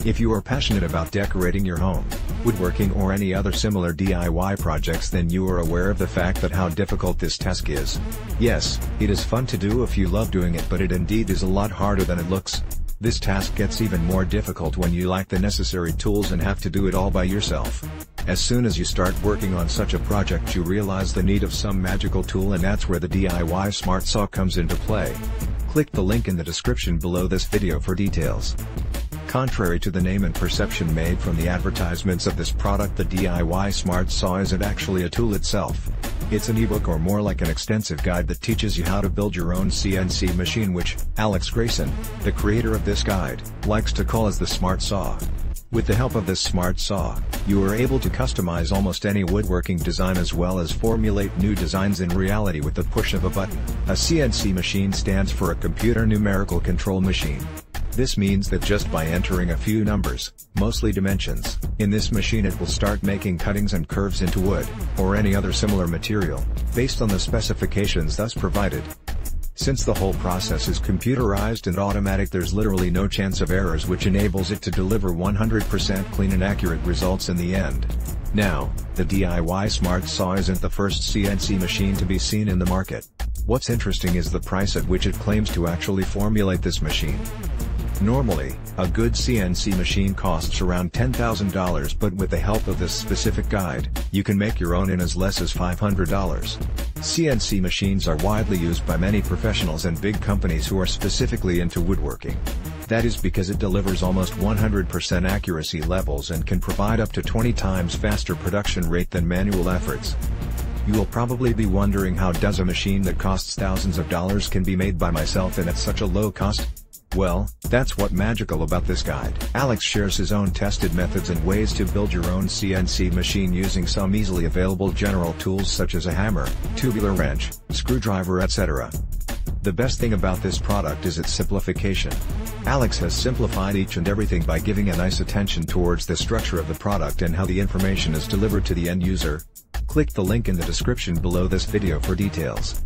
If you are passionate about decorating your home, woodworking or any other similar DIY projects, then you are aware of the fact that how difficult this task is. Yes, it is fun to do if you love doing it, but it indeed is a lot harder than it looks. This task gets even more difficult when you lack the necessary tools and have to do it all by yourself. As soon as you start working on such a project, you realize the need of some magical tool, and that's where the DIY Smart Saw comes into play. Click the link in the description below this video for details. Contrary to the name and perception made from the advertisements of this product, the DIY Smart Saw isn't actually a tool itself. It's an ebook, or more like an extensive guide that teaches you how to build your own CNC machine, which Grayson, the creator of this guide, likes to call as the Smart Saw. With the help of this Smart Saw, you are able to customize almost any woodworking design as well as formulate new designs in reality with the push of a button. A CNC machine stands for a computer numerical control machine. This means that just by entering a few numbers, mostly dimensions, in this machine, it will start making cuttings and curves into wood, or any other similar material, based on the specifications thus provided. Since the whole process is computerized and automatic, there's literally no chance of errors, which enables it to deliver 100% clean and accurate results in the end. Now, the DIY Smart Saw isn't the first CNC machine to be seen in the market. What's interesting is the price at which it claims to actually formulate this machine. Normally, a good CNC machine costs around $10,000, but with the help of this specific guide, you can make your own in as less as $500. CNC machines are widely used by many professionals and big companies who are specifically into woodworking. That is because it delivers almost 100% accuracy levels and can provide up to 20 times faster production rate than manual efforts. You will probably be wondering, how does a machine that costs thousands of dollars can be made by myself and at such a low cost? Well, that's what magical about this guide. Alex shares his own tested methods and ways to build your own CNC machine using some easily available general tools such as a hammer, tubular wrench, screwdriver, etc. The best thing about this product is its simplification. Alex has simplified each and everything by giving a nice attention towards the structure of the product and how the information is delivered to the end user. Click the link in the description below this video for details.